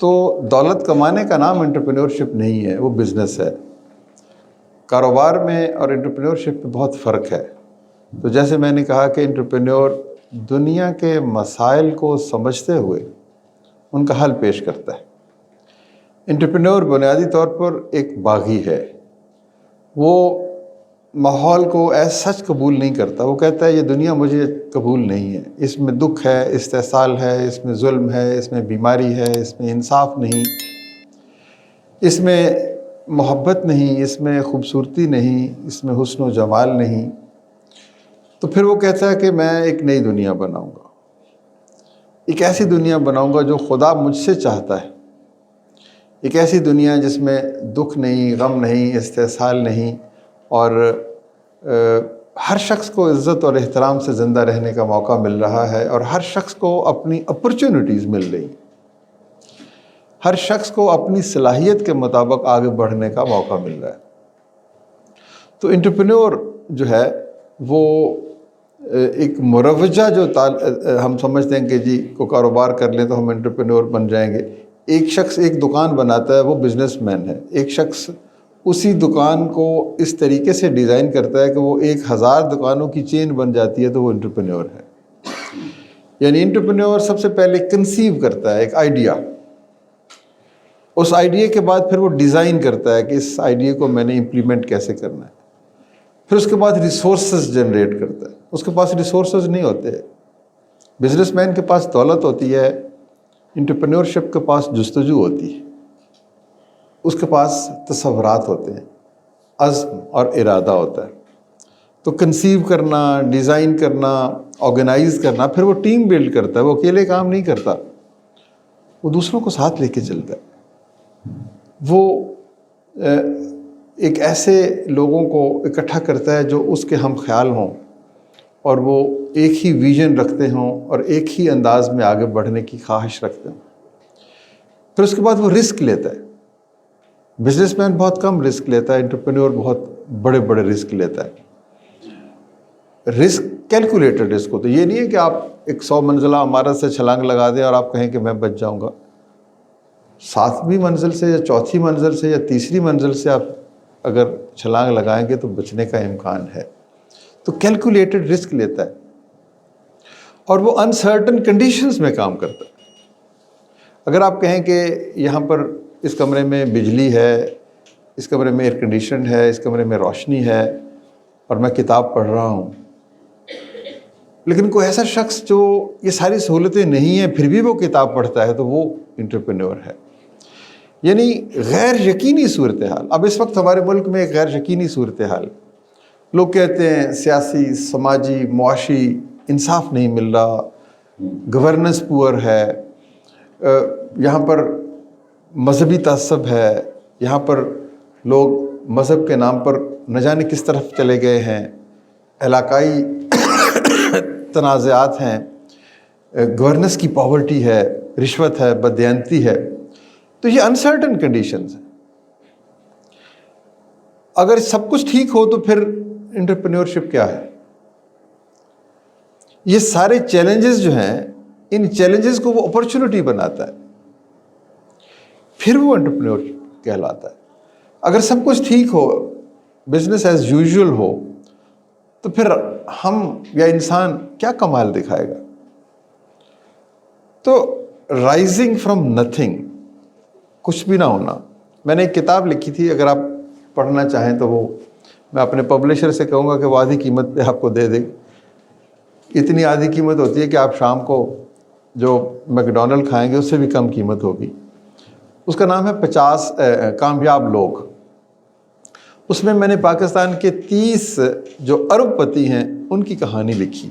تو دولت کمانے کا نام انٹرپرینورشپ نہیں ہے، وہ بزنس ہے۔ کاروبار میں اور انٹرپرینورشپ میں بہت فرق ہے۔ تو جیسے میں نے کہا کہ انٹرپرینور دنیا کے مسائل کو سمجھتے ہوئے ان کا حل پیش کرتا ہے۔ انٹرپرینور بنیادی طور پر ایک باغی ہے، وہ ماحول کو ایز سچ قبول نہیں کرتا، وہ کہتا ہے یہ دنیا مجھے قبول نہیں ہے، اس میں دکھ ہے، استحصال ہے، اس میں ظلم ہے، اس میں بیماری ہے، اس میں انصاف نہیں، اس میں محبت نہیں، اس میں خوبصورتی نہیں، اس میں حسن و جمال نہیں۔ تو پھر وہ کہتا ہے کہ میں ایک نئی دنیا بناؤں گا، ایک ایسی دنیا بناؤں گا جو خدا مجھ سے چاہتا ہے، ایک ایسی دنیا جس میں دکھ نہیں، غم نہیں، استحصال نہیں، اور ہر شخص کو عزت اور احترام سے زندہ رہنے کا موقع مل رہا ہے، اور ہر شخص کو اپنی اپرچونٹیز مل رہی، ہر شخص کو اپنی صلاحیت کے مطابق آگے بڑھنے کا موقع مل رہا ہے۔ تو انٹرپرینور جو ہے وہ ایک مروجہ جو ہم سمجھتے ہیں کہ جی کو کاروبار کر لیں تو ہم انٹرپرینور بن جائیں گے۔ ایک شخص ایک دکان بناتا ہے، وہ بزنس مین ہے۔ ایک شخص اسی دکان کو اس طریقے سے ڈیزائن کرتا ہے کہ وہ 1000 دکانوں کی چین بن جاتی ہے، تو وہ انٹرپرینور ہے۔ یعنی انٹرپرینور سب سے پہلے کنسیو کرتا ہے ایک آئیڈیا، اس آئیڈیا کے بعد پھر وہ ڈیزائن کرتا ہے کہ اس آئیڈیا کو میں نے امپلیمنٹ کیسے کرنا ہے، پھر اس کے بعد ریسورسز جنریٹ کرتا ہے۔ اس کے پاس ریسورسز نہیں ہوتے، بزنس مین کے پاس دولت ہوتی ہے، انٹرپرینورشپ کے پاس جستجو ہوتی ہے، اس کے پاس تصورات ہوتے ہیں، عزم اور ارادہ ہوتا ہے۔ تو کنسیو کرنا، ڈیزائن کرنا، آرگنائز کرنا، پھر وہ ٹیم بلڈ کرتا ہے، وہ اکیلے کام نہیں کرتا، وہ دوسروں کو ساتھ لے کے چلتا ہے۔ وہ ایک ایسے لوگوں کو اکٹھا کرتا ہے جو اس کے ہم خیال ہوں اور وہ ایک ہی ویژن رکھتے ہوں اور ایک ہی انداز میں آگے بڑھنے کی خواہش رکھتے ہوں۔ پھر اس کے بعد وہ رسک لیتا ہے۔ بزنس مین بہت کم رسک لیتا ہے، انٹرپرینور بہت بڑے بڑے رسک لیتا ہے۔ رسک کیلکولیٹڈ رسک ہوتا ہے، یہ نہیں ہے کہ آپ ایک 100 منزلہ عمارت سے چھلانگ لگا دیں اور آپ کہیں کہ میں بچ جاؤں گا۔ 7ویں منزل سے یا 4تھی منزل سے یا 3ری منزل سے آپ اگر چھلانگ لگائیں گے تو بچنے کا امکان ہے۔ تو کیلکولیٹڈ رسک لیتا ہے، اور وہ انسرٹن کنڈیشنز میں کام کرتا ہے۔ اگر آپ کہیں کہ یہاں پر اس کمرے میں بجلی ہے، اس کمرے میں ایئر کنڈیشن ہے، اس کمرے میں روشنی ہے، اور میں کتاب پڑھ رہا ہوں، لیکن کوئی ایسا شخص جو یہ ساری سہولتیں نہیں ہیں پھر بھی وہ کتاب پڑھتا ہے، تو وہ انٹرپرینور ہے۔ یعنی غیر یقینی صورتحال، اب اس وقت ہمارے ملک میں ایک غیر یقینی صورتحال، لوگ کہتے ہیں سیاسی، سماجی، معاشی انصاف نہیں مل رہا، گورننس پور ہے، یہاں پر مذہبی تعصب ہے، یہاں پر لوگ مذہب کے نام پر نہ جانے کس طرف چلے گئے ہیں، علاقائی تنازعات ہیں، گورننس کی پاورٹی ہے، رشوت ہے، بددیانتی ہے۔ تو یہ انسرٹن کنڈیشنز ہیں۔ اگر سب کچھ ٹھیک ہو تو پھر انٹرپرینورشپ کیا ہے؟ یہ سارے چیلنجز جو ہیں، ان چیلنجز کو وہ اپرچونٹی بناتا ہے، پھر وہ انٹرپرینور کہلاتا ہے۔ اگر سب کچھ ٹھیک ہو، بزنس ایز یوزول ہو، تو پھر ہم یا انسان کیا کمال دکھائے گا؟ تو رائزنگ فرام نتھنگ، کچھ بھی نہ ہونا۔ میں نے ایک کتاب لکھی تھی، اگر آپ پڑھنا چاہیں تو وہ میں اپنے پبلشر سے کہوں گا کہ وہ آدھی قیمت پہ آپ کو دے دے۔ اتنی آدھی قیمت ہوتی ہے کہ آپ شام کو جو میکڈونلڈ کھائیں گے اس سے بھی کم قیمت ہوگی۔ اس کا نام ہے 50 کامیاب لوگ۔ اس میں میں نے پاکستان کے 30 جو ارب پتی ہیں ان کی کہانی لکھی،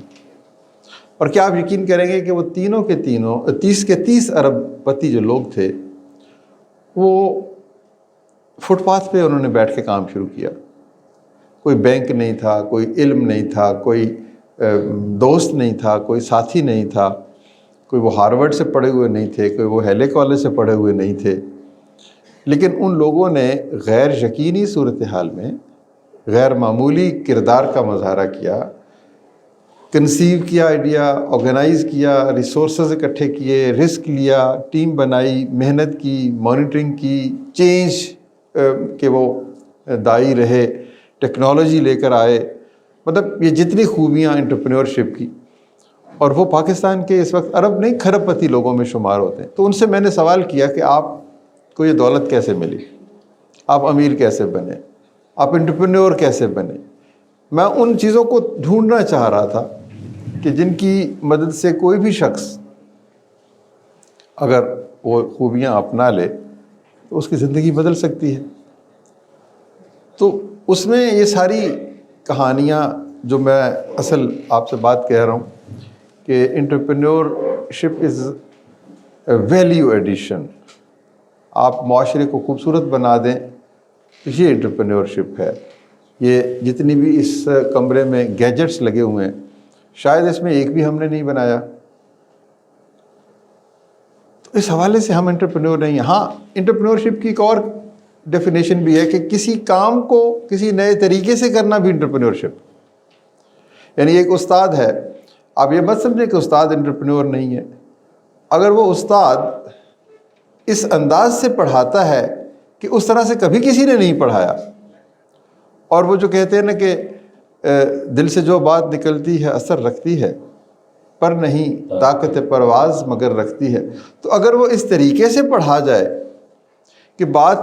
اور کیا آپ یقین کریں گے کہ وہ تینوں کے تینوں 30 کے 30 ارب پتی جو لوگ تھے، وہ فٹ پاتھ پہ انہوں نے بیٹھ کے کام شروع کیا۔ کوئی بینک نہیں تھا، کوئی علم نہیں تھا، کوئی دوست نہیں تھا، کوئی ساتھی نہیں تھا، کوئی وہ ہارورڈ سے پڑھے ہوئے نہیں تھے، کوئی وہ ہیلے کالج سے پڑھے ہوئے نہیں تھے، لیکن ان لوگوں نے غیر یقینی صورتحال میں غیر معمولی کردار کا مظاہرہ کیا، کنسیو کیا آئیڈیا، آرگنائز کیا، ریسورسز اکٹھے کیے، رسک لیا، ٹیم بنائی، محنت کی، مانیٹرنگ کی، چینج کہ وہ دائی رہے، ٹیکنالوجی لے کر آئے، مطلب یہ جتنی خوبیاں انٹرپرینورشپ کی، اور وہ پاکستان کے اس وقت ارب نہیں کھرب پتی لوگوں میں شمار ہوتے ہیں. تو ان سے میں نے سوال کیا کہ آپ کو یہ دولت کیسے ملی، آپ امیر کیسے بنے، آپ انٹرپرینور کیسے بنے. میں ان چیزوں کو ڈھونڈنا چاہ رہا تھا کہ جن کی مدد سے کوئی بھی شخص اگر وہ خوبیاں اپنا لے تو اس کی زندگی بدل سکتی ہے. تو اس میں یہ ساری کہانیاں جو میں اصل آپ سے بات کہہ رہا ہوں کہ entrepreneurship is a value addition. آپ معاشرے کو خوبصورت بنا دیں، یہ انٹرپرینورشپ ہے. یہ جتنی بھی اس کمرے میں گیجٹس لگے ہوئے ہیں، شاید اس میں ایک بھی ہم نے نہیں بنایا. تو اس حوالے سے ہم انٹرپرینور نہیں ہیں. ہاں، انٹرپرینورشپ کی ایک اور ڈیفینیشن بھی ہے کہ کسی کام کو کسی نئے طریقے سے کرنا بھی انٹرپرینورشپ. یعنی ایک استاد ہے، آپ یہ مت سمجھیں کہ استاد انٹرپرینور نہیں ہے. اگر وہ استاد اس انداز سے پڑھاتا ہے کہ اس طرح سے کبھی کسی نے نہیں پڑھایا، اور وہ جو کہتے ہیں نا کہ دل سے جو بات نکلتی ہے اثر رکھتی ہے، پر نہیں طاقت پرواز مگر رکھتی ہے. تو اگر وہ اس طریقے سے پڑھا جائے کہ بات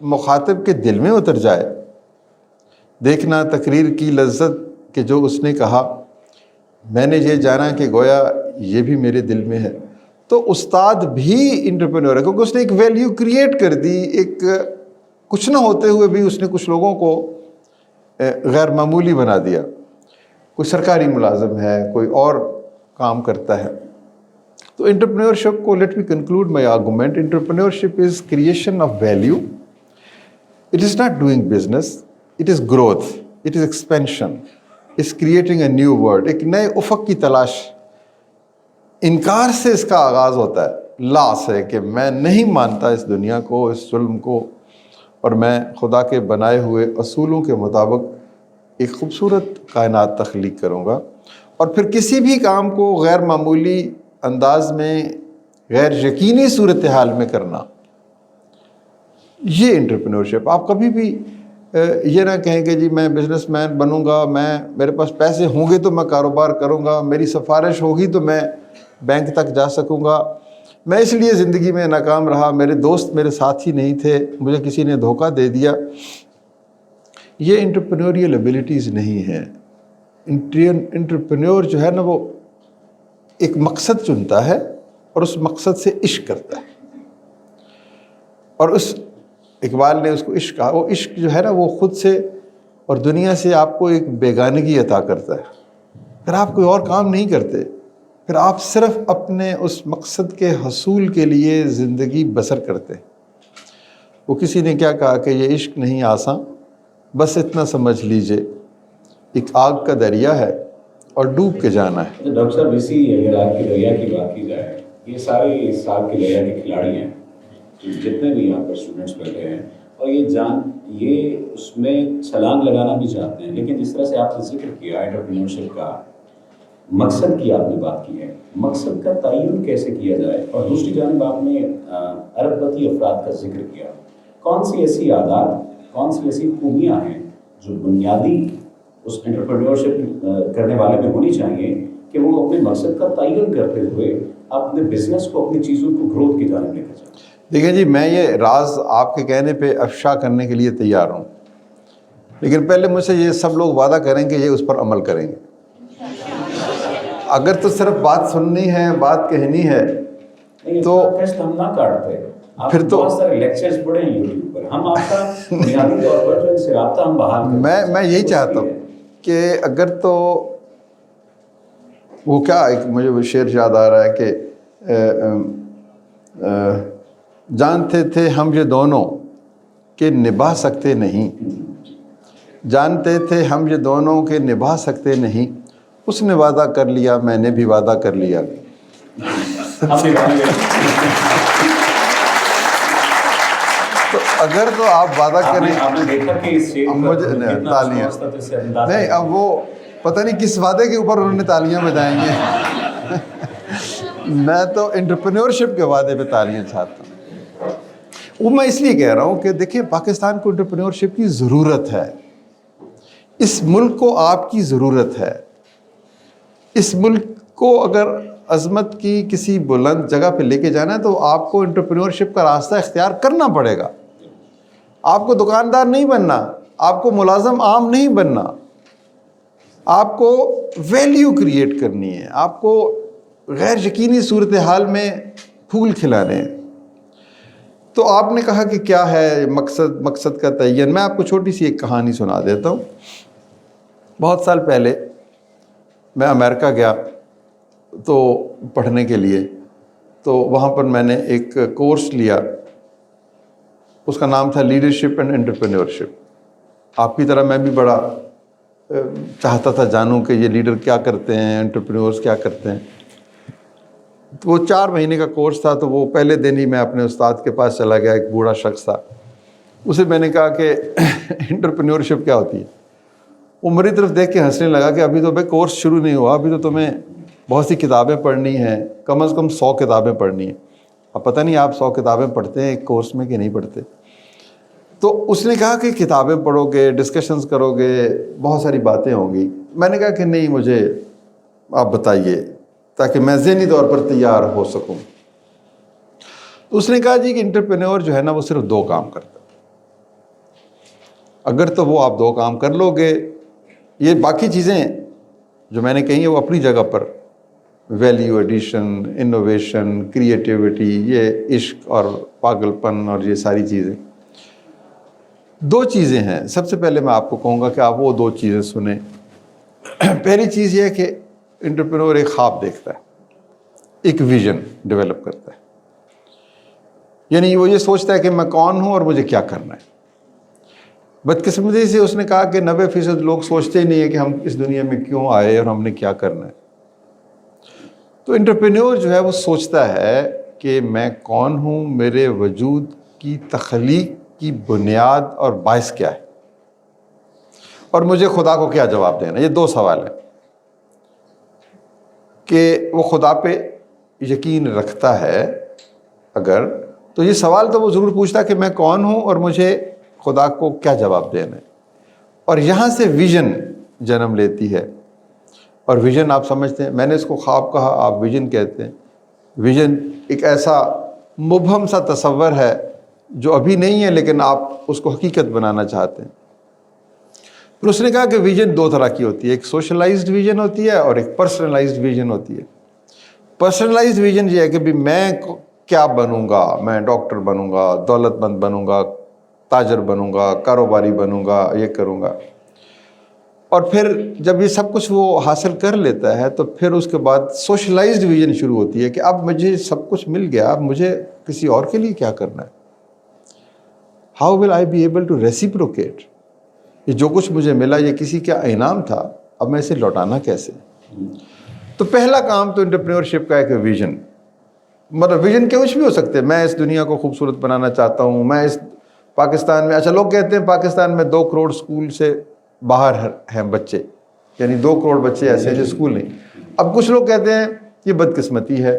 مخاطب کے دل میں اتر جائے، دیکھنا تقریر کی لذت کہ جو اس نے کہا، میں نے یہ جانا کہ گویا یہ بھی میرے دل میں ہے، تو استاد بھی انٹرپرینور ہے، کیونکہ اس نے ایک ویلیو کریٹ کر دی. ایک کچھ نہ ہوتے ہوئے بھی اس نے کچھ لوگوں کو غیر معمولی بنا دیا. کوئی سرکاری ملازم ہے، کوئی اور کام کرتا ہے. تو انٹرپرینورشپ کو let me conclude my argument. Entrepreneurship is creation of value. It is not doing business, it is growth, it is expansion, it's creating a new world. ایک نئے افق کی تلاش. انکار سے اس کا آغاز ہوتا ہے، لاس ہے کہ میں نہیں مانتا اس دنیا کو، اس ظلم کو، اور میں خدا کے بنائے ہوئے اصولوں کے مطابق ایک خوبصورت کائنات تخلیق کروں گا. اور پھر کسی بھی کام کو غیر معمولی انداز میں، غیر یقینی صورتحال میں کرنا، یہ انٹرپرینورشپ. آپ کبھی بھی یہ نہ کہیں کہ جی میں بزنس مین بنوں گا، میرے پاس پیسے ہوں گے تو میں کاروبار کروں گا، میری سفارش ہوگی تو میں بینک تک جا سکوں گا، میں اس لیے زندگی میں ناکام رہا، میرے دوست میرے ساتھ ہی نہیں تھے، مجھے کسی نے دھوکہ دے دیا. یہ انٹرپرینوریل ایبلٹیز نہیں ہیں. انٹرپرینور جو ہے نا، وہ ایک مقصد چنتا ہے اور اس مقصد سے عشق کرتا ہے. اور اس اقبال نے اس کو عشق کہا. وہ عشق جو ہے نا، وہ خود سے اور دنیا سے آپ کو ایک بیگانگی عطا کرتا ہے. پھر آپ کوئی اور کام نہیں کرتے، پھر آپ صرف اپنے اس مقصد کے حصول کے لیے زندگی بسر کرتے. وہ کسی نے کیا کہا کہ یہ عشق نہیں آساں، بس اتنا سمجھ لیجئے ایک آگ کا دریا ہے اور ڈوب کے جانا ہے. ڈاکٹر صاحب، اسی اگر آگ کے دریا کی بات کی جائے، یہ سارے اس آگ کے دریا کے کھلاڑی ہیں جتنے بھی یہاں پر اسٹوڈنٹس بیٹھے ہیں، اور یہ اس میں چھلانگ لگانا بھی چاہتے ہیں. لیکن جس طرح سے آپ نے ذکر کیا انٹرپرینورشپ کا، مقصد کی آپ نے بات کی ہے، مقصد کا تعین کیسے کیا جائے، اور دوسری جانب آپ نے ارب پتی افراد کا ذکر کیا. کون سی ایسی عادات، کون سی ایسی خوبیاں ہیں جو بنیادی اس انٹرپرینورشپ کرنے والے میں ہونی چاہیے کہ وہ اپنے مقصد کا تعین کرتے ہوئے اپنے بزنس کو، اپنی چیزوں کو گروتھ کی جانب لے کر جائیں؟ دیکھیں جی، میں یہ راز آپ کے کہنے پہ افشا کرنے کے لیے تیار ہوں، لیکن پہلے مجھ سے یہ سب لوگ وعدہ کریں کہ یہ اس پر عمل کریں گے. اگر تو صرف بات سننی ہے، بات کہنی ہے تو ہم نہ کاٹتے. پھر تو بہت سارے لیکچرز پڑھے ہیں یوٹیوب پر، ہم آپ کا بنیادی طور پر جو ان سے رابطہ ہم بحال کریں. میں یہی چاہتا ہوں کہ اگر تو وہ کیا، ایک مجھے وہ شعر یاد آ رہا ہے کہ جانتے تھے ہم یہ دونوں کہ نبھا سکتے نہیں، جانتے تھے ہم یہ دونوں کہ نبھا سکتے نہیں، اس نے وعدہ کر لیا، میں نے بھی وعدہ کر لیا. تو اگر تو آپ وعدہ کریں، مجھے تالیاں نہیں، اب وہ پتہ نہیں کس وعدے کے اوپر انہوں نے تالیاں بجائیں گے. میں تو انٹرپرینورشپ کے وعدے پہ تالیاں چاہتا ہوں. وہ میں اس لیے کہہ رہا ہوں کہ دیکھیں پاکستان کو انٹرپرینورشپ کی ضرورت ہے. اس ملک کو آپ کی ضرورت ہے. اس ملک کو اگر عظمت کی کسی بلند جگہ پہ لے کے جانا ہے تو آپ کو انٹرپرینورشپ کا راستہ اختیار کرنا پڑے گا. آپ کو دکاندار نہیں بننا, آپ کو ملازم عام نہیں بننا, آپ کو ویلیو کریٹ کرنی ہے, آپ کو غیر یقینی صورتحال میں پھول کھلانے ہیں. تو آپ نے کہا کہ کیا ہے مقصد کا تعین. میں آپ کو چھوٹی سی ایک کہانی سنا دیتا ہوں. بہت سال پہلے میں امریکہ گیا تو پڑھنے کے لیے, تو وہاں پر میں نے ایک کورس لیا, اس کا نام تھا لیڈرشپ اینڈ انٹرپرینورشپ. آپ کی طرح میں بھی بڑا چاہتا تھا جانوں کہ یہ لیڈر کیا کرتے ہیں, انٹرپرینورس کیا کرتے ہیں. تو وہ 4 مہینے کا کورس تھا, تو وہ پہلے دن ہی میں اپنے استاد کے پاس چلا گیا. ایک بوڑھا شخص تھا, اسے میں نے کہا کہ انٹرپرینورشپ کیا ہوتی ہے. وہ میری طرف دیکھ کے ہنسنے لگا کہ ابھی تو بھائی کورس شروع نہیں ہوا, ابھی تو تمہیں بہت سی کتابیں پڑھنی ہیں, کم از کم 100 کتابیں پڑھنی ہیں. اب پتہ نہیں آپ 100 کتابیں پڑھتے ہیں ایک کورس میں کہ نہیں پڑھتے. تو اس نے کہا کہ کتابیں پڑھو گے, ڈسکشنز کرو گے, بہت ساری باتیں ہوں گی. میں نے کہا کہ نہیں, مجھے آپ بتائیے تاکہ میں ذہنی طور پر تیار ہو سکوں. تو اس نے کہا جی کہ انٹرپرینور جو ہے نا وہ صرف 2 کام کرتا ہے. اگر تو وہ آپ 2 کام کر لو گے, یہ باقی چیزیں جو میں نے کہی ہیں وہ اپنی جگہ پر, ویلیو ایڈیشن, انوویشن, کریٹیوٹی, یہ عشق اور پاگل پن اور یہ ساری چیزیں 2 چیزیں ہیں. سب سے پہلے میں آپ کو کہوں گا کہ آپ وہ 2 چیزیں سنیں. پہلی چیز یہ ہے کہ انٹرپرینور ایک خواب دیکھتا ہے, ایک ویژن ڈیولپ کرتا ہے. یعنی وہ یہ سوچتا ہے کہ میں کون ہوں اور مجھے کیا کرنا ہے. بدقسمتی سے اس نے کہا کہ 90% لوگ سوچتے ہی نہیں ہیں کہ ہم اس دنیا میں کیوں آئے اور ہم نے کیا کرنا ہے. تو انٹرپرینور جو ہے وہ سوچتا ہے کہ میں کون ہوں, میرے وجود کی تخلیق کی بنیاد اور باعث کیا ہے, اور مجھے خدا کو کیا جواب دینا. یہ 2 سوال ہیں کہ وہ خدا پہ یقین رکھتا ہے اگر, تو یہ سوال تو وہ ضرور پوچھتا کہ میں کون ہوں اور مجھے خدا کو کیا جواب دینا ہے. اور یہاں سے ویژن جنم لیتی ہے. اور ویژن آپ سمجھتے ہیں, میں نے اس کو خواب کہا, آپ ویژن کہتے ہیں. ویژن ایک ایسا مبہم سا تصور ہے جو ابھی نہیں ہے لیکن آپ اس کو حقیقت بنانا چاہتے ہیں. پھر اس نے کہا کہ ویژن 2 طرح کی ہوتی ہے, ایک سوشلائزڈ ویژن ہوتی ہے اور ایک پرسنلائزڈ ویژن ہوتی ہے. پرسنلائزڈ ویژن یہ ہے کہ بھی میں کیا بنوں گا, میں ڈاکٹر بنوں گا, دولت مند بنوں گا, تاجر بنوں گا, کاروباری بنوں گا, یہ کروں گا. اور پھر جب یہ سب کچھ وہ حاصل کر لیتا ہے تو پھر اس کے بعد سوشلائزڈ ویژن شروع ہوتی ہے کہ اب مجھے سب کچھ مل گیا, اب مجھے کسی اور کے لیے کیا کرنا ہے. How will I be able to reciprocate. یہ جو کچھ مجھے ملا یہ کسی کا انعام تھا, اب میں اسے لوٹانا کیسے. تو پہلا کام تو انٹرپرینورشپ کا ہے کہ ویژن, مطلب ویژن کے کچھ بھی ہو سکتے ہیں. میں اس دنیا کو خوبصورت بنانا چاہتا ہوں, میں اس پاکستان میں, اچھا لوگ کہتے ہیں پاکستان میں 2 کروڑ سکول سے باہر ہیں بچے, یعنی 2 کروڑ بچے ایسے ہیں جو سکول نہیں. اب کچھ لوگ کہتے ہیں یہ بدقسمتی ہے,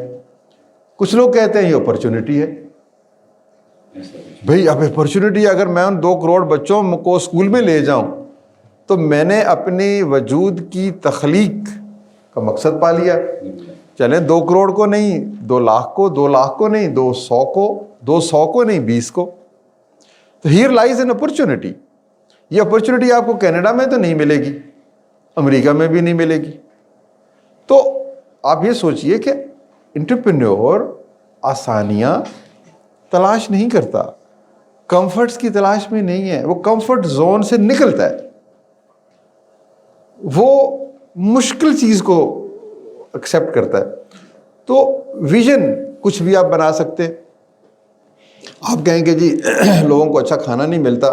کچھ لوگ کہتے ہیں یہ اپرچونٹی ہے. بھئی اب اپرچونٹی, اگر میں ان 2 کروڑ بچوں کو اسکول میں لے جاؤں تو میں نے اپنے وجود کی تخلیق کا مقصد پا لیا. چلیں 2 کروڑ کو نہیں, 2 لاکھ کو, 2 لاکھ کو نہیں, 200 کو, 200 کو نہیں, 20 کو. تو ہیئر لائز این اپرچونٹی. یہ اپرچونٹی آپ کو کینیڈا میں تو نہیں ملے گی, امریکہ میں بھی نہیں ملے گی. تو آپ یہ سوچئے کہ انٹرپرینور آسانیاں تلاش نہیں کرتا, کمفرٹس کی تلاش میں نہیں ہے, وہ کمفرٹ زون سے نکلتا ہے, وہ مشکل چیز کو ایکسیپٹ کرتا ہے. تو ویژن کچھ بھی آپ بنا سکتے ہیں. آپ کہیں کہ جی لوگوں کو اچھا کھانا نہیں ملتا,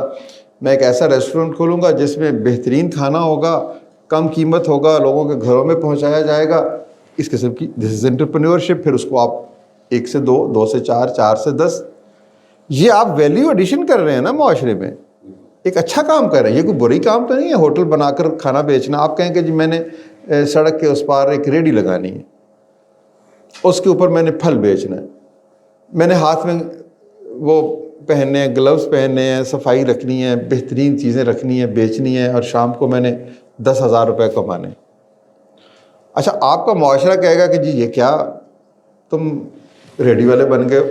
میں ایک ایسا ریسٹورنٹ کھولوں گا جس میں بہترین کھانا ہوگا, کم قیمت ہوگا, لوگوں کے گھروں میں پہنچایا جائے گا, اس قسم کی. دس از انٹرپرینورشپ. پھر اس کو آپ 1 سے 2, 2 سے 4, 4 سے 10, یہ آپ ویلیو ایڈیشن کر رہے ہیں نا معاشرے میں. ایک اچھا کام کر رہے ہیں, یہ کوئی بری کام تو نہیں ہے ہوٹل بنا کر کھانا بیچنا. آپ کہیں کہ جی میں نے سڑک کے اس پار ایک ریڑھی لگانی ہے, اس کے اوپر میں نے پھل بیچنا ہے, میں نے ہاتھ میں وہ پہننے ہیں, گلوز پہننے ہیں, صفائی رکھنی ہے, بہترین چیزیں رکھنی ہیں, بیچنی ہے, اور شام کو میں نے 10,000 روپے کمانے. اچھا آپ کا معاشرہ کہے گا کہ جی یہ کیا تم ریڈی والے بن گئے.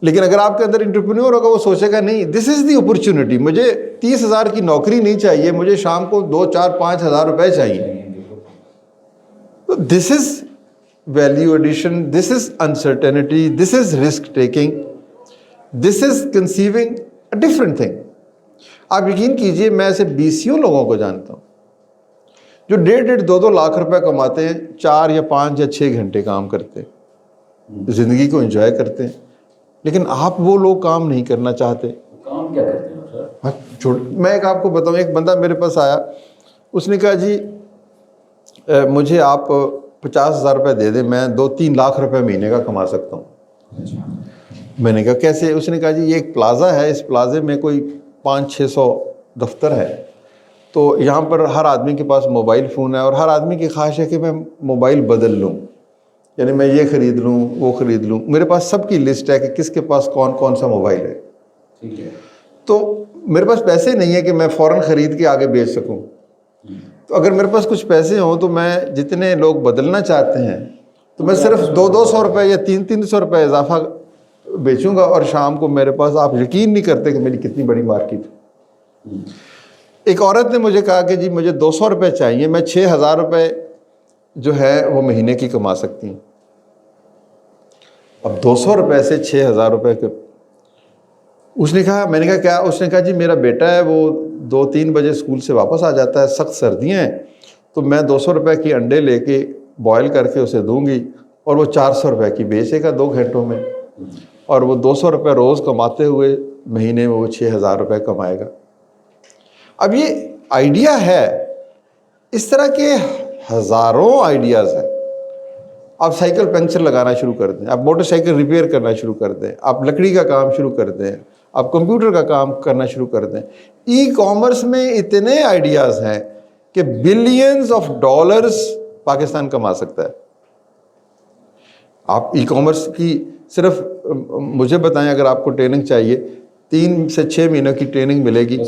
لیکن اگر آپ کے اندر انٹرپرینور ہوگا, وہ سوچے گا نہیں دس از دی اپرچونٹی, مجھے 30,000 کی نوکری نہیں چاہیے, مجھے شام کو 2, 4, 5,000 روپے چاہیے. تو this is value addition, this is uncertainty, this is risk taking, this is conceiving a different thing. آپ یقین کیجئے میں ایسے 20 لوگوں کو جانتا ہوں جو 1.5 2 لاکھ روپے کماتے ہیں, 4 یا 5 یا 6 گھنٹے کام کرتے ہیں, زندگی کو انجوائے کرتے ہیں. لیکن آپ وہ لوگ کام نہیں کرنا چاہتے. کام کیا کرتے ہیں سر؟ میں ایک آپ کو بتاؤں, ایک بندہ میرے پاس آیا, اس نے کہا جی مجھے آپ 50,000 روپے دے دیں, میں 2-3 لاکھ روپے مہینے کا کما سکتا ہوں. میں نے کہا کیسے؟ اس نے کہا جی یہ ایک پلازا ہے, اس پلازے میں کوئی 500-600 دفتر ہے, تو یہاں پر ہر آدمی کے پاس موبائل فون ہے, اور ہر آدمی کی خواہش ہے کہ میں موبائل بدل لوں, یعنی میں یہ خرید لوں وہ خرید لوں. میرے پاس سب کی لسٹ ہے کہ کس کے پاس کون کون سا موبائل ہے. ٹھیک ہے. تو میرے پاس پیسے نہیں ہے کہ میں فوراً خرید کے آگے بیچ سکوں. تو اگر میرے پاس کچھ پیسے ہوں تو میں جتنے لوگ بدلنا چاہتے ہیں تو میں صرف 200 روپے یا 300 روپے اضافہ بیچوں گا, اور شام کو میرے پاس, آپ یقین نہیں کرتے کہ میری کتنی بڑی مارکیٹ ہے. ایک عورت نے مجھے کہا کہ جی مجھے 200 روپے چاہیے, میں 6,000 روپے جو ہے وہ مہینے کی کما سکتی ہوں. اب 200 روپے سے 6,000 روپے کے, اس نے کہا, میں نے کہا کیا؟ اس نے کہا جی میرا بیٹا ہے وہ 2-3 بجے اسکول سے واپس آ جاتا ہے, سخت سردیاں ہیں, تو میں 200 روپے کی انڈے لے کے بوائل کر کے اسے دوں گی, اور وہ 400 روپے کی بیچے گا 2 گھنٹوں میں, اور وہ 200 روپے روز کماتے ہوئے مہینے میں وہ 6,000 روپے کمائے گا. اب یہ آئیڈیا ہے, اس طرح کے ہزاروں آئیڈیاز ہیں. آپ سائیکل پنکچر لگانا شروع کر دیں, آپ موٹر سائیکل ریپیئر کرنا شروع کر دیں, آپ لکڑی کا کام شروع کر دیں, آپ کمپیوٹر کا کام کرنا شروع کر دیں. ای کامرس میں اتنے آئیڈیاز ہیں کہ بلینز آف ڈالرز پاکستان کما سکتا ہے. آپ ای کامرس کی صرف مجھے بتائیں, اگر آپ کو ٹریننگ چاہیے 3 سے 6 مہینوں کی ٹریننگ ملے گی,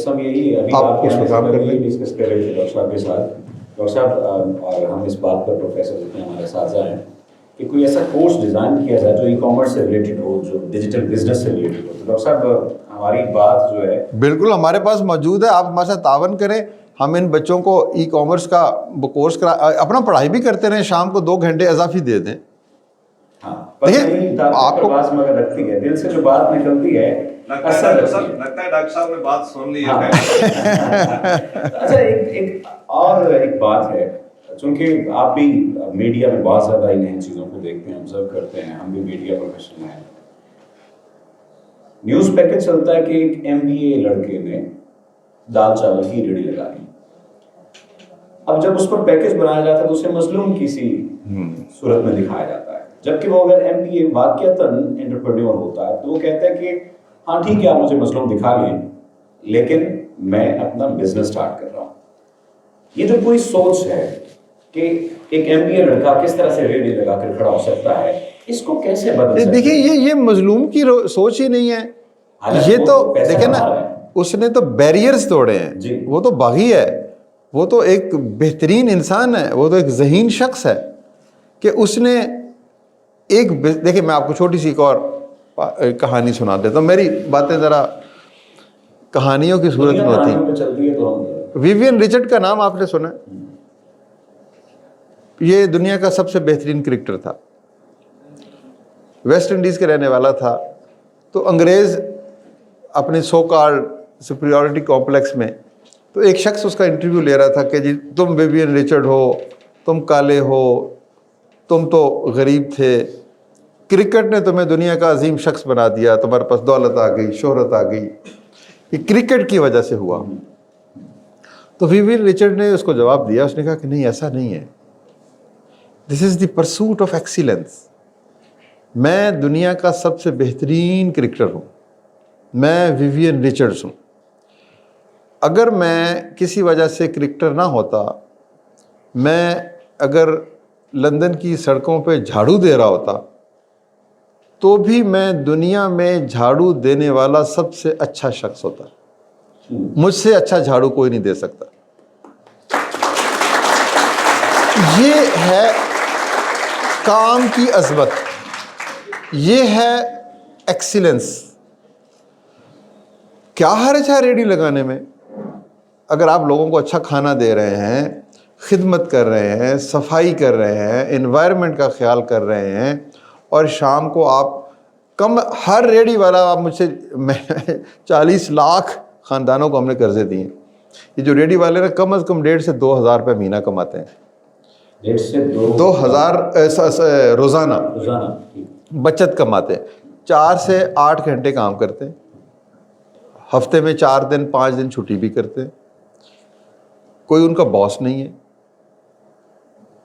آپ اس کو کام کر لیں. ڈسکس کر رہے تھے ڈاکٹر صاحب کے ساتھ, ڈاکٹر صاحب اور ہم اس بات پر پروفیسر جتنے ہمارے ساتھ ہیں کہ کوئی ایسا کورس ڈیزائن کیا جائے جو ای کامرس سے ریلیٹڈ ہو, جو ڈیجیٹل بزنس سے ریلیٹڈ ہو. تو ڈاکٹر صاحب ہماری بات جو ہے بالکل ہمارے پاس موجود ہے, آپ ہمارے ساتھ تعاون کریں, ہم ان بچوں کو ای کامرس کا کورس کرا, اپنا پڑھائی بھی کرتے رہیں, شام کو 2 گھنٹے اضافی دے دیں. آپ کو مگر رکھتی ہے دل سے جو بات نکلتی ہے, لگتا ہے ڈاکٹر صاحب نے بات سن لی ہے. اچھا ایک بات ہے, چونکہ آپ بھی میڈیا میں بہت زیادہ ان چیزوں کو دیکھتے ہیں, آبزرو کرتے ہیں, ہم بھی میڈیا پروفیشنل ہیں. نیوز پیکج چلتا ہے کہ ایک MBA لڑکے نے دال چاول کی ریڑھی لگا لی. اب جب اس پر پیکج بنایا جاتا ہے تو اسے مظلوم کسی صورت میں دکھایا جاتا ہے, جبکہ وہ اگر MBA واقعتاً انٹرپرینور ہوتا ہے تو وہ کہتا ہے کہ ہاں ٹھیک ہے آپ مجھے مظلوم دکھا لیں, لیکن میں اپنا بزنس سٹارٹ کر رہا ہوں. یہ جو کوئی سوچ ہے کہ ایک MBA لڑکا کس طرح سے ریڑھی لگا کر کھڑا ہو سکتا ہے, اس کو کیسے بدل سکتے ہیں؟ دیکھیں یہ مظلوم کی سوچ ہی نہیں ہے, یہ تو دیکھیں نا, اس نے تو بیریئرز توڑے ہیں, وہ تو باغی ہے, وہ تو ایک بہترین انسان ہے, وہ تو ایک ذہین شخص ہے کہ اس نے ایک, دیکھیں میں آپ کو چھوٹی سی ایک اور کہانی سنا دیتا ہوں. میری باتیں ذرا کہانیوں کی صورت میں ہوتی. ویوین رچرڈ کا نام آپ نے سنا ہے؟ یہ دنیا کا سب سے بہترین کرکٹر تھا, ویسٹ انڈیز کے رہنے والا تھا. تو انگریز اپنے سو کالڈ سپریورٹی کمپلیکس میں, تو ایک شخص اس کا انٹرویو لے رہا تھا کہ جی تم ویوین رچرڈ ہو, تم کالے ہو, تم تو غریب تھے, کرکٹ نے تمہیں دنیا کا عظیم شخص بنا دیا, تمہارے پاس دولت آ گئی, شہرت آ گئی, یہ کرکٹ کی وجہ سے ہوا. تو ویوین رچرڈ نے اس کو جواب دیا, اس نے کہا کہ نہیں ایسا نہیں ہے, دس از دی پرسوٹ آف ایکسیلنس. میں دنیا کا سب سے بہترین کرکٹر ہوں, میں ویوین رچرڈس ہوں, اگر میں کسی وجہ سے کرکٹر نہ ہوتا، میں اگر لندن کی سڑکوں پہ جھاڑو دے رہا ہوتا تو بھی میں دنیا میں جھاڑو دینے والا سب سے اچھا شخص ہوتا. مجھ سے اچھا جھاڑو کوئی نہیں دے سکتا. یہ ہے کام کی عظمت، یہ ہے ایکسیلنس. کیا حرج ہے ریڈی لگانے میں؟ اگر آپ لوگوں کو اچھا کھانا دے رہے ہیں، خدمت کر رہے ہیں، صفائی کر رہے ہیں، انوائرمنٹ کا خیال کر رہے ہیں، اور شام کو آپ ہر ریڈی والا، آپ مجھ سے 40 لاکھ خاندانوں کو ہم نے قرضے دیے ہیں. یہ جو ریڈی والے نا کم از کم 1.5 سے 2,000 روپے مہینہ کماتے ہیں. 1.5 سے 2,000 روزانہ بچت کماتے ہیں. 4 سے 8 گھنٹے کام کرتے ہیں، ہفتے میں 4 دن 5 دن چھٹی بھی کرتے ہیں. کوئی ان کا باس نہیں ہے.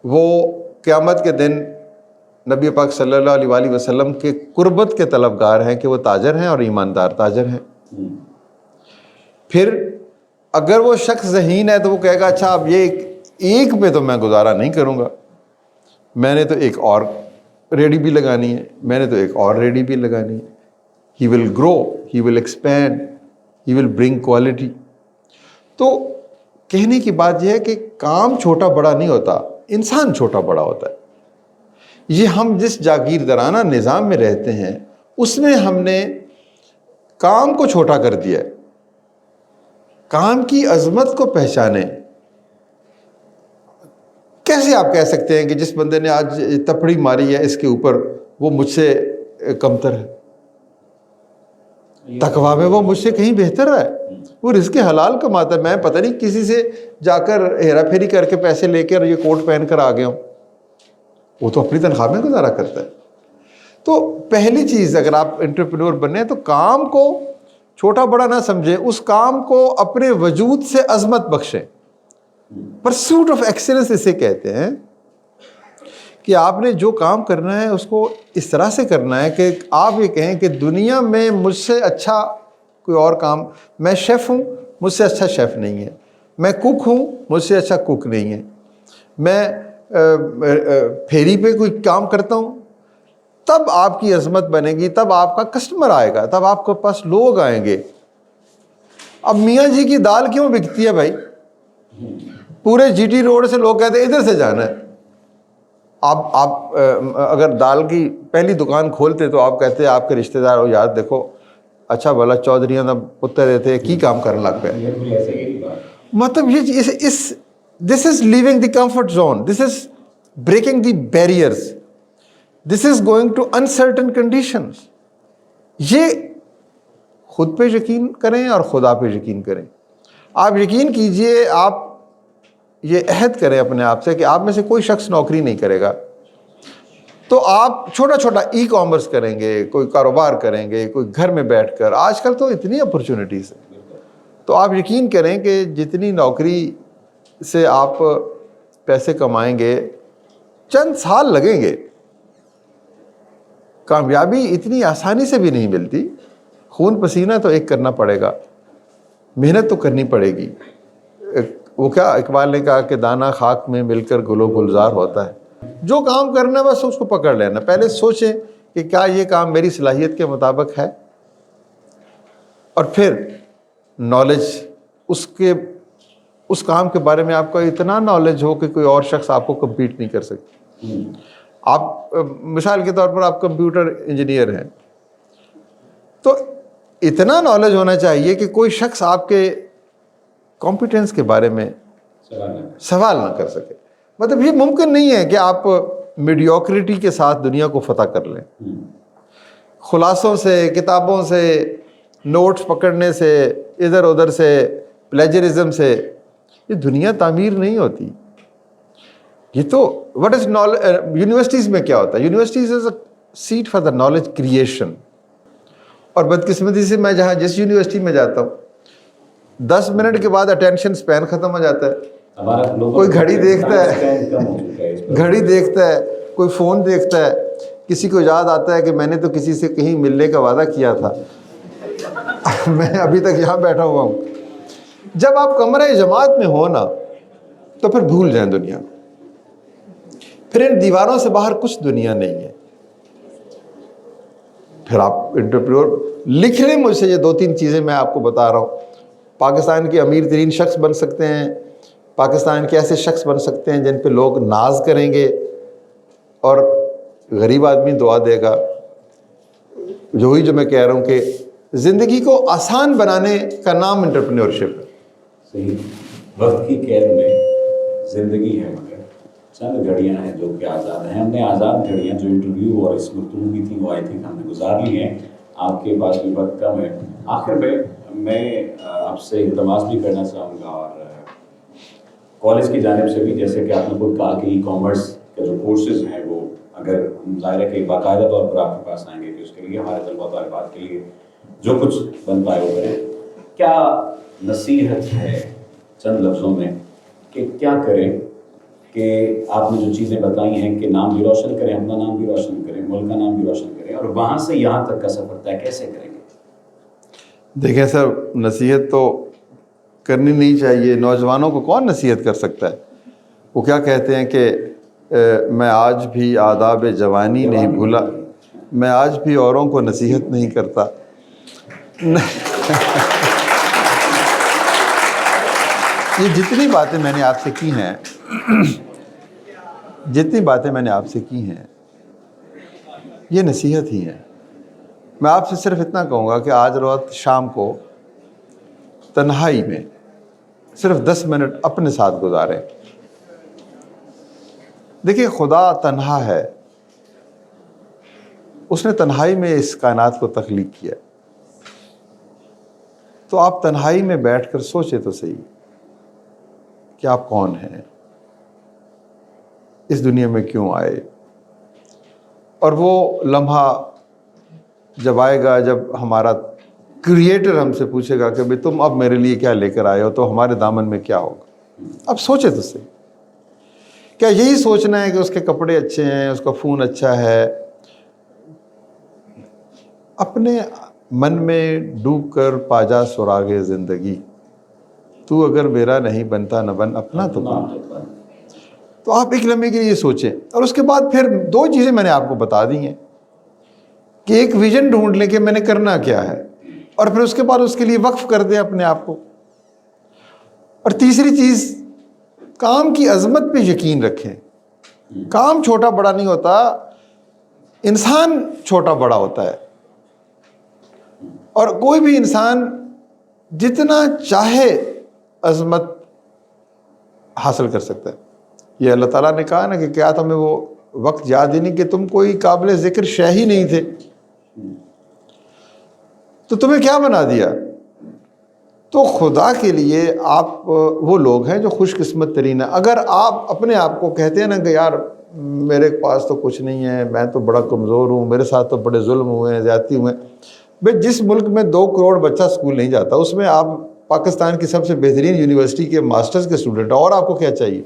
وہ قیامت کے دن نبی پاک صلی اللہ علیہ وآلہ وسلم کے قربت کے طلبگار ہیں کہ وہ تاجر ہیں اور ایماندار تاجر ہیں. پھر اگر وہ شخص ذہین ہے تو وہ کہے گا اچھا اب یہ ایک پہ تو میں گزارا نہیں کروں گا، میں نے تو ایک اور ریڈی بھی لگانی ہے، میں نے تو ایک اور ریڈی بھی لگانی ہے. ہی ول گرو، ہی ول ایکسپینڈ، ہی ول برنگ کوالٹی. تو کہنے کی بات یہ ہے کہ کام چھوٹا بڑا نہیں ہوتا، انسان چھوٹا بڑا ہوتا ہے. یہ ہم جس جاگیردارانہ نظام میں رہتے ہیں اس میں ہم نے کام کو چھوٹا کر دیا ہے. کام کی عظمت کو پہچانیں. کیسے آپ کہہ سکتے ہیں کہ جس بندے نے آج تپڑی ماری ہے اس کے اوپر وہ مجھ سے کمتر ہے؟ تقویٰ میں وہ مجھ سے کہیں بہتر ہے. وہ رزق حلال کماتا ہے. میں پتہ نہیں کسی سے جا کر ہیرا پھیری کر کے پیسے لے کر یہ کوٹ پہن کر آ گیا ہوں. وہ تو اپنی تنخواہ میں گزارا کرتا ہے. تو پہلی چیز اگر آپ انٹرپرینور بنیں تو کام کو چھوٹا بڑا نہ سمجھیں، اس کام کو اپنے وجود سے عظمت بخشیں. پرسوٹ آف ایکسلنس اسے کہتے ہیں کہ آپ نے جو کام کرنا ہے اس کو اس طرح سے کرنا ہے کہ آپ یہ کہیں کہ دنیا میں مجھ سے اچھا کوئی اور کام، میں شیف ہوں مجھ سے اچھا شیف نہیں ہے، میں کک ہوں مجھ سے اچھا کک نہیں ہے، میں پھیری پہ کوئی کام کرتا ہوں. تب آپ کی عظمت بنے گی، تب آپ کا کسٹمر آئے گا، تب آپ کے پاس لوگ آئیں گے. اب میاں جی کی دال کیوں بکتی ہے بھائی؟ پورے جی ٹی روڈ سے لوگ کہتے ہیں ادھر سے جانا ہے. آپ اگر دال کی پہلی دکان کھولتے تو آپ کہتے آپ کے رشتہ دار ہو یار دیکھو اچھا بھلا چودھریاں دا پتر رہتے کی کام کرنے لگ پہ. مطلب یہ this is leaving the comfort zone, this is breaking the barriers, this is going to uncertain conditions. یہ خود پہ یقین کریں اور خدا پہ یقین کریں. آپ یقین کیجئے، آپ یہ عہد کریں اپنے آپ سے کہ آپ میں سے کوئی شخص نوکری نہیں کرے گا. تو آپ چھوٹا چھوٹا ای کامرس کریں گے، کوئی کاروبار کریں گے، کوئی گھر میں بیٹھ کر. آج کل تو اتنی اپرچونٹیز ہیں. تو آپ یقین کریں کہ جتنی نوکری سے آپ پیسے کمائیں گے چند سال لگیں گے. کامیابی اتنی آسانی سے بھی نہیں ملتی. خون پسینہ تو ایک کرنا پڑے گا، محنت تو کرنی پڑے گی. وہ کیا اقبال نے کہا کہ دانہ خاک میں مل کر گل و گلزار ہوتا ہے. جو کام کرنا ہے بس اس کو پکڑ لینا. پہلے سوچیں کہ کیا یہ کام میری صلاحیت کے مطابق ہے، اور پھر نالج اس کام کے بارے میں آپ کا اتنا نالج ہو کہ کوئی اور شخص آپ کو کمپیٹ نہیں کر سکتا. آپ مثال کے طور پر آپ کمپیوٹر انجینئر ہیں تو اتنا نالج ہونا چاہیے کہ کوئی شخص آپ کے کمپیٹنس کے بارے میں سوال نہ کر سکے. مطلب یہ ممکن نہیں ہے کہ آپ میڈیوکریٹی کے ساتھ دنیا کو فتح کر لیں. خلاصوں سے، کتابوں سے، نوٹس پکڑنے سے، ادھر ادھر سے، پلیجرزم سے یہ دنیا تعمیر نہیں ہوتی. یہ تو وٹ از یونیورسٹیز میں کیا ہوتا ہے؟ Universities is a seat for the knowledge creation. اور بدقسمتی سے میں جس یونیورسٹی میں جاتا ہوں 10 منٹ کے بعد اٹینشن سپین ختم ہو جاتا ہے. کوئی گھڑی دیکھتا ہے، کوئی فون دیکھتا ہے. کسی کو یاد آتا ہے کہ میں نے تو کسی سے کہیں ملنے کا وعدہ کیا تھا، میں ابھی تک یہاں بیٹھا ہوا ہوں. جب آپ کمرہ جماعت میں ہو نا تو پھر بھول جائیں دنیا، پھر ان دیواروں سے باہر کچھ دنیا نہیں ہے. پھر آپ انٹرپرینور لکھ لیں مجھ سے، یہ 2-3 چیزیں میں آپ کو بتا رہا ہوں. پاکستان کے امیر ترین شخص بن سکتے ہیں، پاکستان کے ایسے شخص بن سکتے ہیں جن پہ لوگ ناز کریں گے اور غریب آدمی دعا دے گا. جو میں کہہ رہا ہوں کہ زندگی کو آسان بنانے کا نام انٹرپرینورشپ ہے. صحیح. وقت کی قید میں زندگی ہے، مگر چند گھڑیاں ہیں جو کہ آزاد ہیں. ہم نے آزاد گھڑیاں جو انٹرویو اور اس گفتگو کی تھیں وہ آئی تھنک ہم نے گزار لی ہیں. آپ کے پاس بھی وقت کم ہے. آخر میں آپ سے التماس بھی کرنا چاہوں گا، اور کالج کی جانب سے بھی، جیسے کہ آپ نے خود کہا کہ ای کامرس کے جو کورسز ہیں وہ اگر ظاہر ہے کہ باقاعدہ طور پر آپ کے پاس آئیں گے کہ اس کے لیے ہمارے طلباء طالبات کے لیے جو کچھ بن پائے وہ کریں. کیا نصیحت ہے چند لفظوں میں کہ کیا کریں کہ آپ نے جو چیزیں بتائی ہیں کہ نام بھی روشن کریں، اپنا نام بھی روشن کریں، ملک کا نام بھی روشن کریں، اور وہاں سے یہاں تک کا سفر طے کیسے کریں گے؟ دیکھیں سر، نصیحت تو کرنی نہیں چاہیے. نوجوانوں کو کون نصیحت کر سکتا ہے؟ وہ کیا کہتے ہیں کہ میں آج بھی آداب جوانی نہیں بھولا، میں آج بھی اوروں کو نصیحت نہیں کرتا. یہ جتنی باتیں میں نے آپ سے کی ہیں، یہ نصیحت ہی ہیں. میں آپ سے صرف اتنا کہوں گا کہ آج رات شام کو تنہائی میں صرف 10 منٹ اپنے ساتھ گزاریں. دیکھیں، خدا تنہا ہے، اس نے تنہائی میں اس کائنات کو تخلیق کیا. تو آپ تنہائی میں بیٹھ کر سوچیں تو صحیح کہ آپ کون ہیں، اس دنیا میں کیوں آئے. اور وہ لمحہ جب آئے گا جب ہمارا کریٹر ہم سے پوچھے گا کہ بھئی تم اب میرے لیے کیا لے کر آئے ہو، تو ہمارے دامن میں کیا ہوگا. اب سوچے تو صحیح. کیا یہی سوچنا ہے کہ اس کے کپڑے اچھے ہیں، اس کا فون اچھا ہے؟ اپنے من میں ڈوب کر پاجا سراغ زندگی، تو اگر میرا نہیں بنتا نہ بن اپنا تو بن. تو آپ ایک لمحے کے لیے سوچیں، اور اس کے بعد پھر 2 چیزیں میں نے آپ کو بتا دی ہیں کہ ایک ویژن ڈھونڈ لیں کہ میں نے کرنا کیا ہے، اور پھر اس کے بعد اس کے لیے وقف کر دیں اپنے آپ کو. اور تیسری چیز، کام کی عظمت پہ یقین رکھیں. کام چھوٹا بڑا نہیں ہوتا، انسان چھوٹا بڑا ہوتا ہے. اور کوئی بھی انسان جتنا چاہے عظمت حاصل کر سکتا ہے. یہ اللہ تعالیٰ نے کہا نا کہ کیا تمہیں وہ وقت یاد ہی نہیں کہ تم کوئی قابل ذکر شے ہی نہیں تھے، تو تمہیں کیا بنا دیا. تو خدا کے لیے آپ وہ لوگ ہیں جو خوش قسمت ترین ہیں. اگر آپ اپنے آپ کو کہتے ہیں نا کہ یار میرے پاس تو کچھ نہیں ہے، میں تو بڑا کمزور ہوں، میرے ساتھ تو بڑے ظلم ہوئے ہیں، زیادتی ہوئے ہیں. بھئی جس ملک میں 2 کروڑ بچہ اسکول نہیں جاتا، اس میں آپ پاکستان کی سب سے بہترین یونیورسٹی کے ماسٹرز کے اسٹوڈنٹ ہیں، اور آپ کو کیا چاہیے؟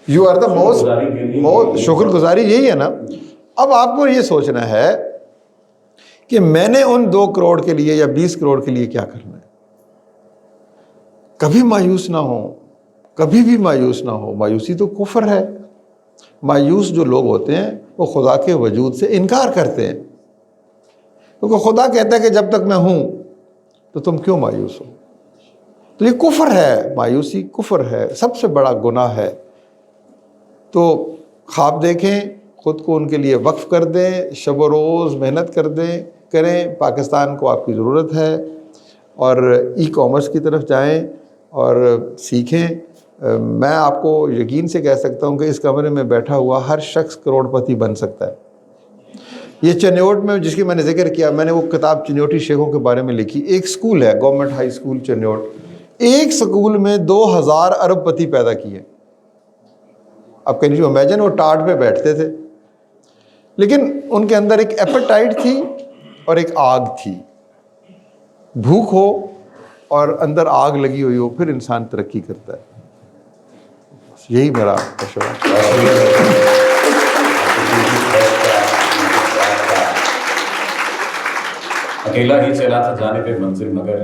یو آر دا موسٹ شکر گزاری یہی ہے نا. اب آپ کو یہ سوچنا ہے کہ میں نے ان 2 کروڑ کے لیے یا 20 کروڑ کے لیے کیا کرنا ہے. کبھی مایوس نہ ہو، کبھی بھی مایوس نہ ہو. مایوسی تو کفر ہے. مایوس جو لوگ ہوتے ہیں وہ خدا کے وجود سے انکار کرتے ہیں، کیونکہ خدا کہتا ہے کہ جب تک میں ہوں تو تم کیوں مایوس ہو. تو یہ کفر ہے، مایوسی کفر ہے، سب سے بڑا گناہ ہے. تو خواب دیکھیں، خود کو ان کے لیے وقف کر دیں، شب و روز محنت کریں. پاکستان کو آپ کی ضرورت ہے، اور ای کامرس کی طرف جائیں اور سیکھیں. میں آپ کو یقین سے کہہ سکتا ہوں کہ اس کمرے میں بیٹھا ہوا ہر شخص کروڑ پتی بن سکتا ہے. یہ چنیوٹ میں جس کی میں نے ذکر کیا، میں نے وہ کتاب چنیوٹی شیخوں کے بارے میں لکھی. ایک سکول ہے گورنمنٹ ہائی سکول چنیوٹ، ایک سکول میں 2000 ارب پتی پیدا کیے. اب کین یو امیجن، وہ ٹاٹ پہ بیٹھتے تھے، لیکن ان کے اندر ایک ایپیٹائٹ تھی اور ایک آگ تھی. بھوک ہو اور اندر آگ لگی ہوئی ہو، پھر انسان ترقی کرتا ہے. یہی میرا مشورہ. اکیلا ہی چلا تھا جانب منزل، مگر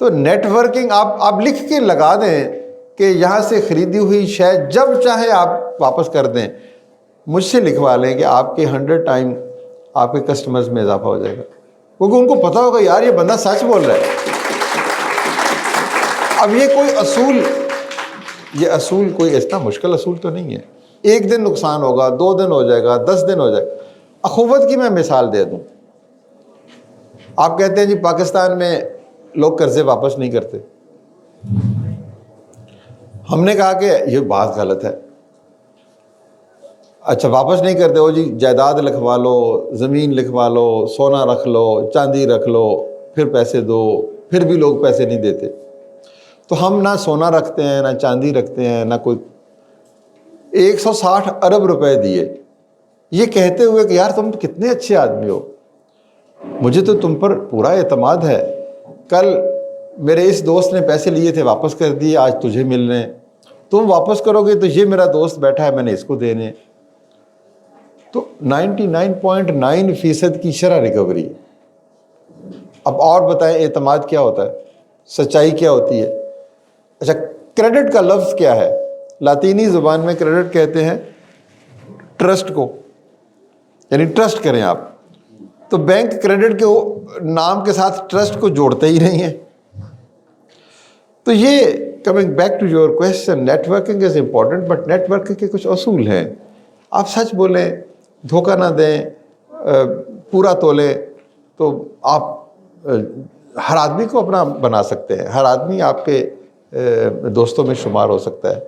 تو نیٹ ورکنگ آپ لکھ کے لگا دیں کہ یہاں سے خریدی ہوئی شے جب چاہے آپ واپس کر دیں، مجھ سے لکھوا لیں کہ آپ کے 100 ٹائم آپ کے کسٹمرز میں اضافہ ہو جائے گا، کیونکہ ان کو پتہ ہوگا یار یہ بندہ سچ بول رہا ہے۔ اب یہ اصول کوئی اتنا مشکل اصول تو نہیں ہے، ایک دن نقصان ہوگا، 2 دن ہو جائے گا، 10 دن ہو جائے گا۔ اخوت کی میں مثال دے دوں، آپ کہتے ہیں جی پاکستان میں لوگ قرضے واپس نہیں کرتے، ہم نے کہا کہ یہ بات غلط ہے۔ اچھا واپس نہیں کرتے ہو جی، جائیداد لکھوا لو، زمین لکھوا لو، سونا رکھ لو، چاندی رکھ لو، پھر پیسے دو، پھر بھی لوگ پیسے نہیں دیتے۔ تو ہم نہ سونا رکھتے ہیں، نہ چاندی رکھتے ہیں، نہ کوئی 160 ارب روپے دیے، یہ کہتے ہوئے کہ یار تم کتنے اچھے آدمی ہو، مجھے تو تم پر پورا اعتماد ہے، کل میرے اس دوست نے پیسے لیے تھے واپس کر دیے، آج تجھے مل رہے ہیں، تم واپس کرو گے تو یہ میرا دوست بیٹھا ہے میں نے اس کو دینے۔ تو 99.9% کی شرح ریکوری ہے۔ اب اور بتائیں اعتماد کیا ہوتا ہے، سچائی کیا ہوتی ہے؟ اچھا کریڈٹ کا لفظ کیا ہے؟ لاطینی زبان میں کریڈٹ کہتے ہیں ٹرسٹ کو، یعنی ٹرسٹ کریں آپ، تو بینک کریڈٹ کے نام کے ساتھ ٹرسٹ کو جوڑتے ہی نہیں ہیں۔ تو یہ coming back to your question, networking is important, but networking کے کچھ اصول ہیں۔ آپ سچ بولیں، دھوکہ نہ دیں، پورا تولیں، تو آپ ہر آدمی کو اپنا بنا سکتے ہیں، ہر آدمی آپ کے دوستوں میں شمار ہو سکتا ہے۔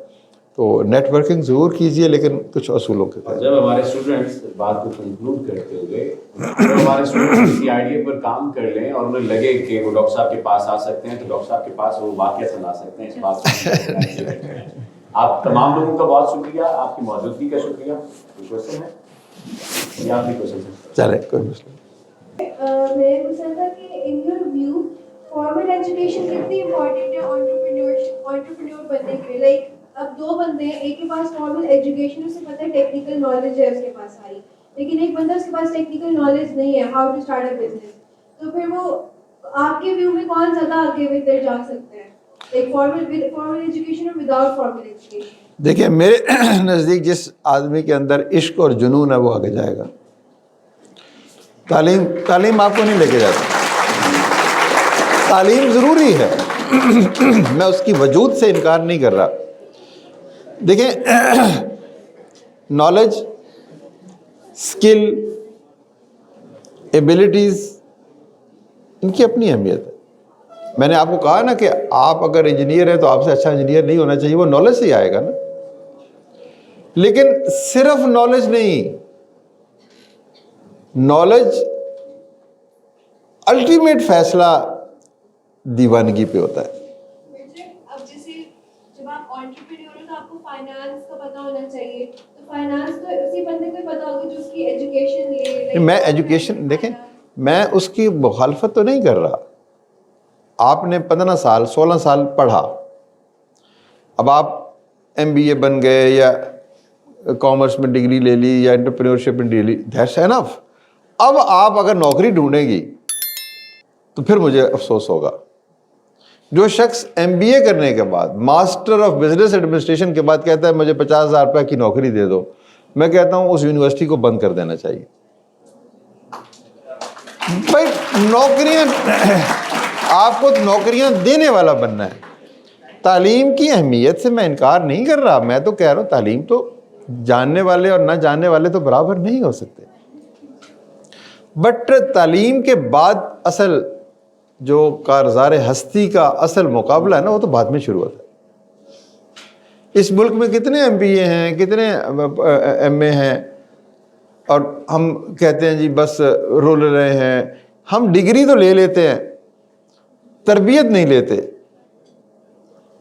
تو نیٹ ورکنگ ضرور کیجئے، لیکن کچھ اصولوں کے تحت۔ جب ہمارے اسٹوڈنٹس بات کو کنکلوڈ کرتے ہوئے جب ہمارے اسٹوڈنٹس کسی آئیڈیا پر کام کر لیں اور انہیں لگے کہ وہ ڈاکٹر صاحب کے پاس آ سکتے ہیں، تو ڈاکٹر صاحب کے پاس وہ واقعہ سنا سکتے ہیں۔ اس بات سے آپ تمام لوگوں کا بہت شکریہ، آپ کی موجودگی کا شکریہ۔ کوئی کوشچن ہے یا آپ بھی کوشچن ہے؟ چلیں کوئی مسئلہ میں یہ پوچھنا تھا کہ in your view formal education کتنی امپورٹنٹ ہے انٹرپرینور بننے کے لیے؟ لائک اب 2 بندے ہیں، ایک کے پاس فارمل ایجوکیشن، اسے پتہ ہے ٹیکنیکل نالج ہے اس کے پاس ساری، لیکن ایک بندہ اس کے پاس ٹیکنیکل نالج نہیں ہے how to start a business, تو پھر وہ آپ کے ویو میں کون زیادہ آگے بہتر جا سکتا ہے، ایک فارمل ایجوکیشن اور وداؤٹ فارمل ایجوکیشن؟ دیکھیں میرے نزدیک جس آدمی کے اندر عشق اور جنون ہے وہ آگے جائے گا۔ تعلیم آپ کو نہیں لے کے جاتا، تعلیم ضروری ہے، میں اس کی وجود سے انکار نہیں کر رہا۔ دیکھیں نالج، اسکل، ایبلٹیز، ان کی اپنی اہمیت ہے۔ میں نے آپ کو کہا نا کہ آپ اگر انجینئر ہیں تو آپ سے اچھا انجینئر نہیں ہونا چاہیے، وہ نالج سے ہی آئے گا نا۔ لیکن صرف نالج نہیں، نالج الٹیمیٹ فیصلہ دیوانگی پہ ہوتا ہے۔ اب جیسے جب آپ انٹرپرینور ہو تو آپ کو فائنانس کا پتہ ہونا چاہیے، تو فائنانس تو اسی بندے کو پتہ ہوگا جو اس کی ایجوکیشن لے۔ میں ایجوکیشن دیکھیں، میں اس کی مخالفت تو نہیں کر رہا، آپ نے 15 سال 16 سال پڑھا، اب آپ MBA بن گئے یا کامرس میں ڈگری لے لی یا انٹرپرینورشپ میں ڈگری لی، دیٹس انف۔ اب آپ اگر نوکری ڈھونڈیں گی تو پھر مجھے افسوس ہوگا۔ جو شخص MBA کرنے کے بعد ماسٹر آف بزنس ایڈمنسٹریشن کے بعد کہتا ہے مجھے 50,000 روپے کی نوکری دے دو، میں کہتا ہوں اس یونیورسٹی کو بند کر دینا چاہیے۔ بھائی نوکریاں، آپ کو نوکریاں دینے والا بننا ہے۔ تعلیم کی اہمیت سے میں انکار نہیں کر رہا، میں تو کہہ رہا ہوں تعلیم تو جاننے والے اور نہ جاننے والے تو برابر نہیں ہو سکتے، بٹ تعلیم کے بعد اصل جو کارزار ہستی کا اصل مقابلہ ہے نا، وہ تو بعد میں شروع ہوتا ہے۔ اس ملک میں کتنے MBA ہیں، کتنے MA ہیں، اور ہم کہتے ہیں جی بس رول رہے ہیں۔ ہم ڈگری تو لے لیتے ہیں، تربیت نہیں لیتے۔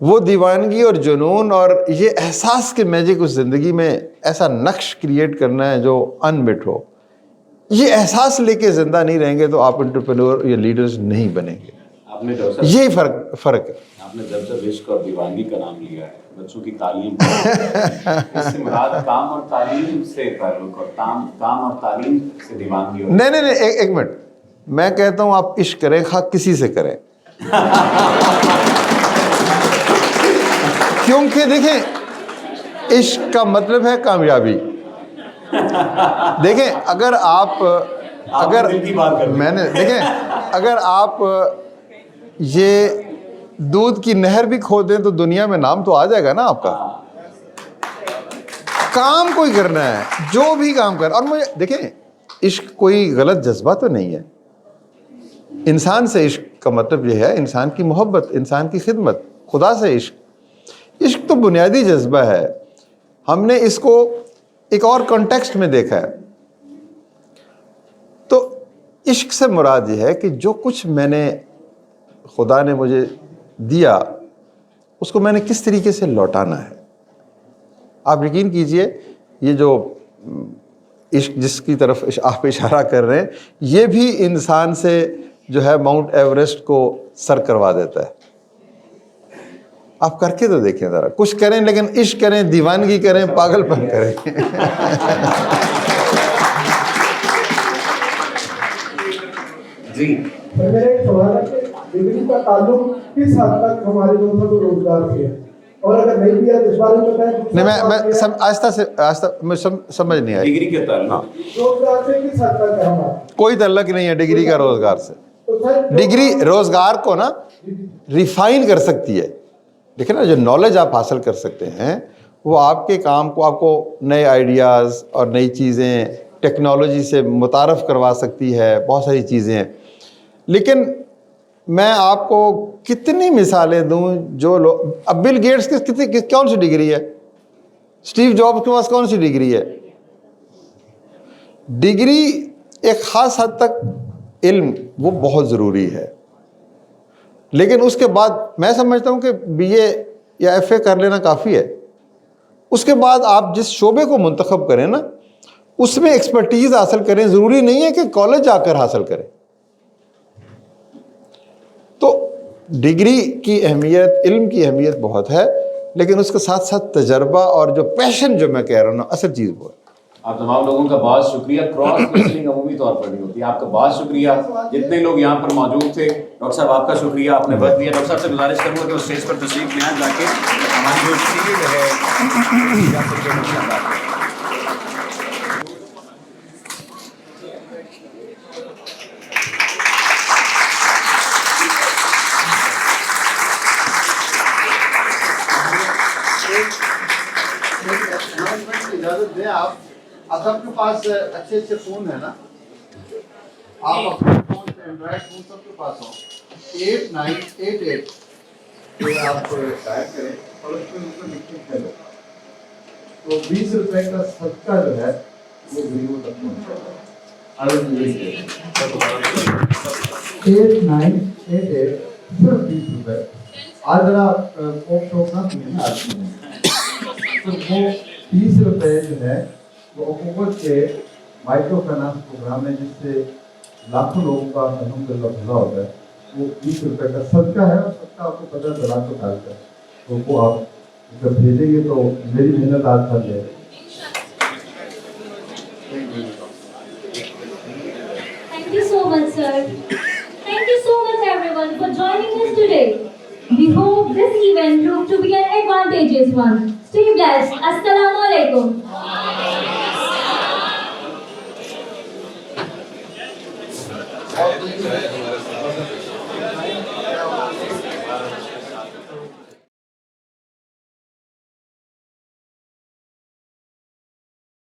وہ دیوانگی اور جنون اور یہ احساس کہ میجک اس زندگی میں ایسا نقش کریٹ کرنا ہے جو انمٹ ہو، یہ احساس لے کے زندہ نہیں رہیں گے تو آپ انٹرپرینور یا لیڈرز نہیں بنیں گے۔ آپ نے ڈاکٹر یہی فرق ہے۔ آپ نے جب عشق اور دیوانگی کا نام لیا ہے، بچوں کی تعلیم، اس سے مراد کام اور تعلیم سے تعلق، اور کام اور تعلیم سے دیوانگی؟ نہیں، ایک منٹ، میں کہتا ہوں آپ عشق کریں، خواہ کسی سے کریں، کیونکہ دیکھیں عشق کا مطلب ہے کامیابی. دیکھیں اگر میں نے دیکھیں اگر آپ یہ دودھ کی نہر بھی کھو دیں تو دنیا میں نام تو آ جائے گا نا آپ کا. کام کوئی کرنا ہے, جو بھی کام کر. اور مجھے دیکھیں عشق کوئی غلط جذبہ تو نہیں ہے. انسان سے عشق کا مطلب یہ ہے انسان کی محبت, انسان کی خدمت. خدا سے عشق تو بنیادی جذبہ ہے. ہم نے اس کو ایک اور کانٹیکسٹ میں دیکھا ہے. تو عشق سے مراد یہ ہے کہ جو کچھ میں نے خدا نے مجھے دیا اس کو میں نے کس طریقے سے لوٹانا ہے. آپ یقین کیجئے یہ جو عشق جس کی طرف آپ اشارہ کر رہے ہیں یہ بھی انسان سے جو ہے ماؤنٹ ایوریسٹ کو سر کروا دیتا ہے. آپ کر کے تو دیکھیں ذرا, کچھ کریں لیکن عشق کریں, دیوانگی کریں, پاگل پن کریں. جی میرا ایک سوال ہے کہ ڈگری کا تعلق کس حد تک ہمارے دونوں کو روزگار سے ہے, اور اگر نہیں بھی ہے تو اس بارے میں بتائیں. نہیں میں آہستہ میں سمجھ نہیں آئی. ڈگری کے تعلق روزگار سے کس حد تک ہے ہمارا؟ کوئی تعلق نہیں ہے ڈگری کا روزگار سے. تو سر ڈگری روزگار کو نا ریفائن کر سکتی ہے. دیکھیں نا جو نالج آپ حاصل کر سکتے ہیں وہ آپ کے کام کو, آپ کو نئے آئیڈیاز اور نئی چیزیں ٹیکنالوجی سے متعارف کروا سکتی ہے, بہت ساری چیزیں ہیں. لیکن میں آپ کو کتنی مثالیں دوں جو لوگ, اب بل گیٹس کی کون سی ڈگری ہے, اسٹیو جابس کے پاس کون سی ڈگری ہے. ڈگری ایک خاص حد تک علم وہ بہت ضروری ہے, لیکن اس کے بعد میں سمجھتا ہوں کہ بی اے یا ایف اے کر لینا کافی ہے. اس کے بعد آپ جس شعبے کو منتخب کریں نا اس میں ایکسپرٹیز حاصل کریں. ضروری نہیں ہے کہ کالج جا کر حاصل کریں. تو ڈگری کی اہمیت, علم کی اہمیت بہت ہے, لیکن اس کے ساتھ ساتھ تجربہ اور جو پیشن جو میں کہہ رہا ہوں نا اصل چیز وہ ہے. آپ تمام لوگوں کا بہت شکریہ. کراس لسننگ عمومی طور پر نہیں ہوتی. آپ کا بہت شکریہ جتنے لوگ یہاں پر موجود تھے. ڈاکٹر صاحب آپ کا شکریہ, آپ نے وقت دیا. ڈاکٹر صاحب سے گزارش کروں گا کہ وہ اسٹیج پر تشریف لے آئیں جا کے ہماری جو سیریز ہے. اجازت دیں آپ سب کے پاس اچھے اچھے فون ہیں نا, آپ اپنے فون سے اینڈرائڈ فون سب کے پاس ہوں. 8988 یہ آپ ٹائپ کریں اور اس میں لکھیں چلو تو 20 روپے کا صدقہ جو ہے وہ غریبوں تک پہنچے گا. 8988 صرف 20 روپے. آج ذرا پوپ شوپ نہ سنیں نا, آج تو وہ 30 روپے جو ہے وہ حکومت کے مائکرو فائنانس پروگرام ہے جس سے لاکھوں لوگوں کا الحمدللہ بھلا ہوتا ہے. وہ 20 روپے کا صدقہ ہے, اور صدقہ آپ کو پتہ ہے لاکھ کو ڈالتا ہے. تو وہ آپ جب بھیجیں گے تو میری محنت آج کر جائے گی. Thank you so much, sir. Thank you so much, everyone, for joining us today. We hope this event proved to be an advantageous one. Stay blessed. Assalamu alaikum.